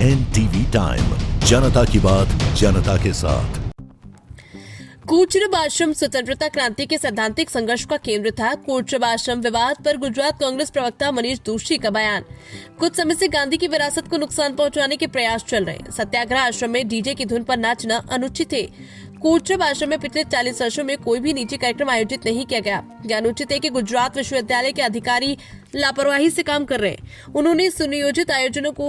NTV time, जनता की बात जनता के साथ। कोचरब आश्रम स्वतंत्रता क्रांति के सैद्धांतिक संघर्ष का केंद्र था। कोचरब आश्रम विवाद पर गुजरात कांग्रेस प्रवक्ता मनीष दोशी का बयान। कुछ समय से गांधी की विरासत को नुकसान पहुंचाने के प्रयास चल रहे। सत्याग्रह आश्रम में डीजे की धुन पर नाचना अनुचित है। कोचरब आश्रम में पिछले 40 वर्षों में कोई भी निजी कार्यक्रम आयोजित नहीं किया गया। यह अनुचित है कि गुजरात विश्वविद्यालय के अधिकारी लापरवाही से काम कर रहे हैं। उन्होंने सुनियोजित आयोजनों को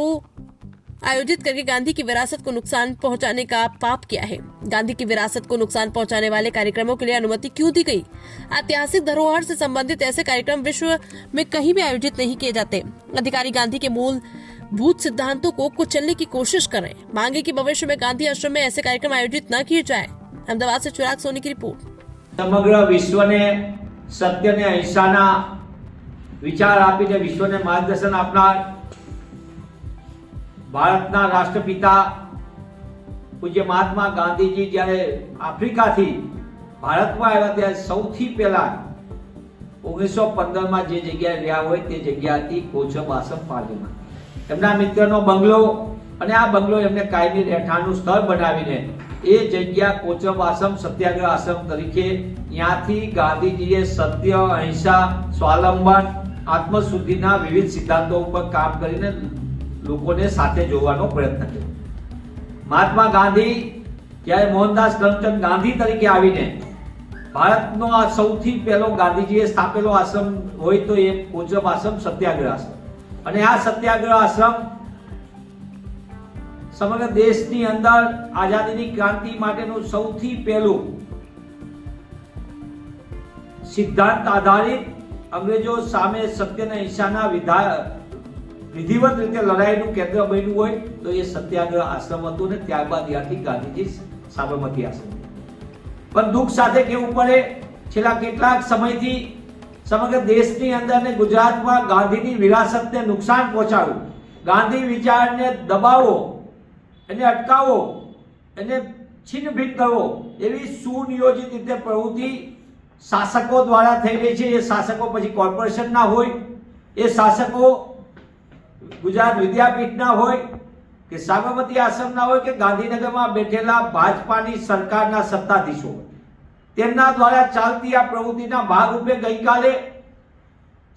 आयोजित करके गांधी की विरासत को नुकसान पहुंचाने का पाप किया है। गांधी की विरासत को नुकसान पहुंचाने वाले कार्यक्रमों के लिए अनुमति क्यों दी गई? ऐतिहासिक धरोहर से संबंधित ऐसे कार्यक्रम विश्व में कहीं भी आयोजित नहीं किए जाते। अधिकारी गांधी के मूलभूत सिद्धांतों को कुचलने की कोशिश कर रहे हैं। मांगे कि भविष्य में गांधी आश्रम में ऐसे कार्यक्रम आयोजित न किए जाए। अहमदाबाद से चिराग सोनी की रिपोर्ट। समग्र विश्व ने सत्य ने अहिंसाना विचार आपीने विश्व ने मार्गदर्शन आपनार भारतना राष्ट्रपिता पूज्य महात्मा गांधीजी જ્યારે આફ્રિકાથી ભારતમાં આવ્યા ત્યારે સૌથી પહેલા 1915 માં જે જગ્યાએ રહ્યા હોય તે જગ્યા હતી કોચરબ આશ્રમ પાર્કમાં। એમના મિત્રનો બંગલો અને આ બંગલો એમને કાયમી રહેઠાણનું સ્થળ બનાવીને એ જગ્યા કોચરબ આશ્રમ સત્યાગ્રહ આશ્રમ તરીકે ત્યાંથી ગાંધીજીએ સત્ય અહિંસા સ્વાવલંબન આત્મશુદ્ધિના વિવિધ સિદ્ધાંતો ઉપર કામ કરીને લોકોને સાથે જોવાનો પ્રયત્ન કર્યો। મહાત્મા ગાંધી જ્યારે મોહનદાસ કરમચંદ ગાંધી તરીકે આવીને ભારતનો આ સૌથી પહેલો ગાંધીજીએ સ્થાપેલો આશ્રમ હોય તો એ કોચરબ આશ્રમ સત્યાગ્રહ આશ્રમ અને આ સત્યાગ્રહ આશ્રમ સમગ્ર દેશની અંદર આઝાદીની ક્રાંતિ માટેનું સૌથી પહેલું સિદ્ધાંત આધારિત અંગ્રેજો સામે સત્યના અહિંસાના વિધિવત રીતે લડાઈનું કેન્દ્ર બન્યું હોય તો એ સત્યાગ્રહ આશ્રમ હતું ને ત્યારબાદ ત્યાંથી ગાંધીજી સાબરમતી આશ્રમ। પણ દુઃખ સાથે કહેવું પડે છેલ્લા કેટલાક સમયથી સમગ્ર દેશની અંદર ને ગુજરાતમાં ગાંધીની વિરાસતને નુકસાન પહોંચાડવું, ગાંધી વિચારને દબાવો, એને અટકાવો, એને છિન્નભિન્ન કરવો એવી સુનિયોજિત રીતે પ્રવૃત્તિ શાસકો દ્વારા થઈ રહી છે। એ શાસકો પછી કોર્પોરેશનના હોય, એ શાસકો गुजरात विद्यापीठना होय के साबरमती आश्रमना होय के गांधीनगरमां बेठेला भाजपानी सरकारना सत्ताधीशो तेमना द्वारा चालती आ प्रवृत्तिना भागरूपे गईकाले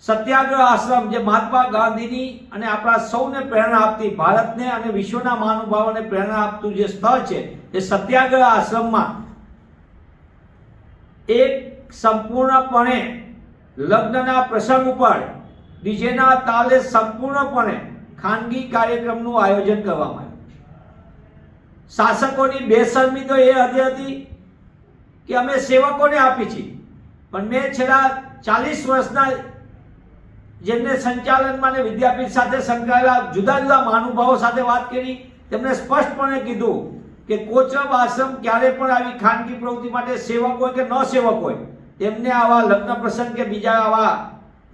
सत्याग्रह आश्रम जे महात्मा गांधीनी अने आपणा सौने प्रेरणा आपती भारतने अने विश्वना महानुभावोने प्रेरणा आपतुं जे स्थळ छे ए सत्याग्रह आश्रममां एक संपूर्णपणे लग्नना प्रसंग उपर डीजेना ताले संपूर्णपणे खानगी कार्यक्रमનું આયોજન કરવામાં આવ્યું। શાસકોની બેશરમી તો એ હદે હતી કે અમે સેવકોને આપી છે, પણ મેં છેલ્લા 40 વર્ષના જેમને સંચાલનમાં ને વિદ્યાપીઠ સાથે સંકળાયેલા જુદા જુદા મહાનુભાવો સાથે વાત કરી, તેમણે સ્પષ્ટપણે કીધું કે કોચરબ આશ્રમ ક્યારે પણ આવી ખાનગી પ્રવૃત્તિ માટે સેવક હોય કે ન સેવક હોય તેમને આવા લગ્ન પ્રસંગ કે બીજા આવા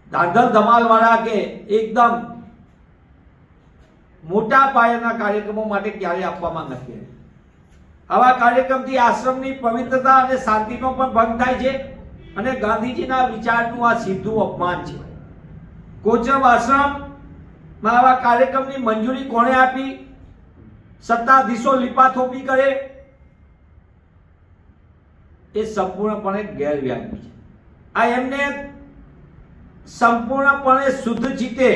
धांधल धमाल वाला के एकदम मोटा पायाना कार्यक्रमों माटे क्यारे आपवामां नथी। आवा कार्यक्रमथी आश्रमनी पवित्रता अने शांतिनो पण भंग थाय छे अने गांधीजीना विचारनुं आ सीधुं अपमान छे। कोचरब आश्रममां आवा कार्यक्रमनी मंजूरी कोणे आपी? सत्ताधीशो લીપાથોપી करे ए संपूर्णपणे गैरव्याजबी छे। आ एमने संपूर्णपणे शुद्ध चित्ते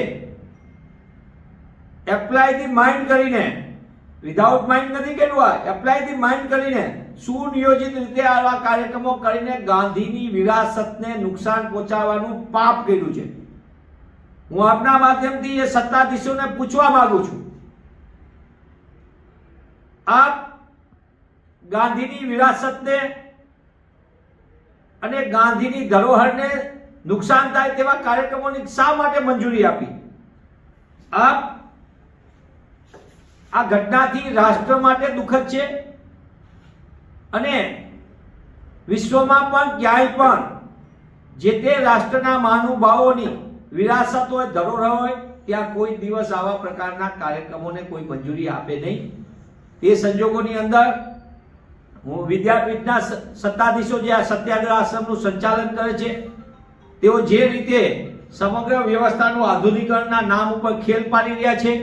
एप्लाय दी माइंड करीने विदाउट माइंड नहीं केलुआ एप्लाय दी माइंड करीने सुनियोजित रीते आवा कार्यक्रमों करीने गांधीनी विरासतने नुकसान पहोंचाडવાનું पाप कर्યું છે। હું આપના માધ્યમથી એ સત્તાધીશોને પૂછવા માંગુ છું, આપ ગાંધીની વિરાસતને અને ગાંધીની ધરોહરને नुकसान थाय तेवा कार्यक्रमोनी शा माटे मंजूरी आपी? आप आ घटनाथी राष्ट्र माटे दुखद छे अने विश्वमां पण क्यांय पण जे ते राष्ट्રના महानुभावोनी विरासत होय धरोहर होय त्यां कोई दिवस आवा प्रकारना कार्यक्रमोने कोई मंजूरी आपे नहीं। ते संजोगोनी अंदर विद्यापीठना सत्ताधीशो जे आ सत्याग्रह आश्रमनुं संचालन करे छे તેઓ જે રીતે સમગ્ર વ્યવસ્થાનું આધુનિકરણના નામ ઉપર ખેલ પાડી રહ્યા છે,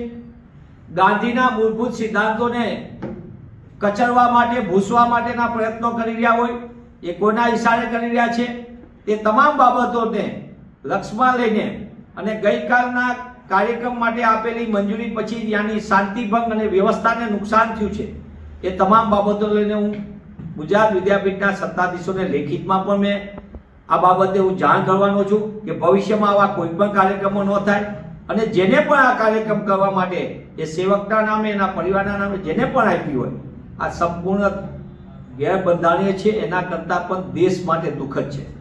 ગાંધીના મૂળભૂત સિદ્ધાંતોને કચરવા માટે, ભૂસવા માટેના પ્રયત્નો કરી રહ્યા હોય, એ કોના ઈશારે કરી રહ્યા છે, તે તમામ બાબતોને લક્ષમાં લઈને અને ગઈકાલના કાર્યક્રમ માટે આપેલી મંજૂરી પછી ત્યાંની શાંતિભંગ અને વ્યવસ્થાને નુકસાન થયું છે, એ તમામ બાબતો લઈને હું ગુજરાત વિદ્યાપીઠના સત્તાધીશોને લેખિતમાં પણ મેં આ બાબતે હું જાણ કરવાનો છું કે ભવિષ્યમાં આવા કોઈ પણ કાર્યક્રમો ન થાય અને જેને પણ આ કાર્યક્રમ કરવા માટે એ સેવકના નામે, એના પરિવારના નામે જેને પણ આપી હોય, આ સંપૂર્ણ ગેરબંધારણીય છે, એના કરતાં પણ દેશ માટે દુઃખદ છે.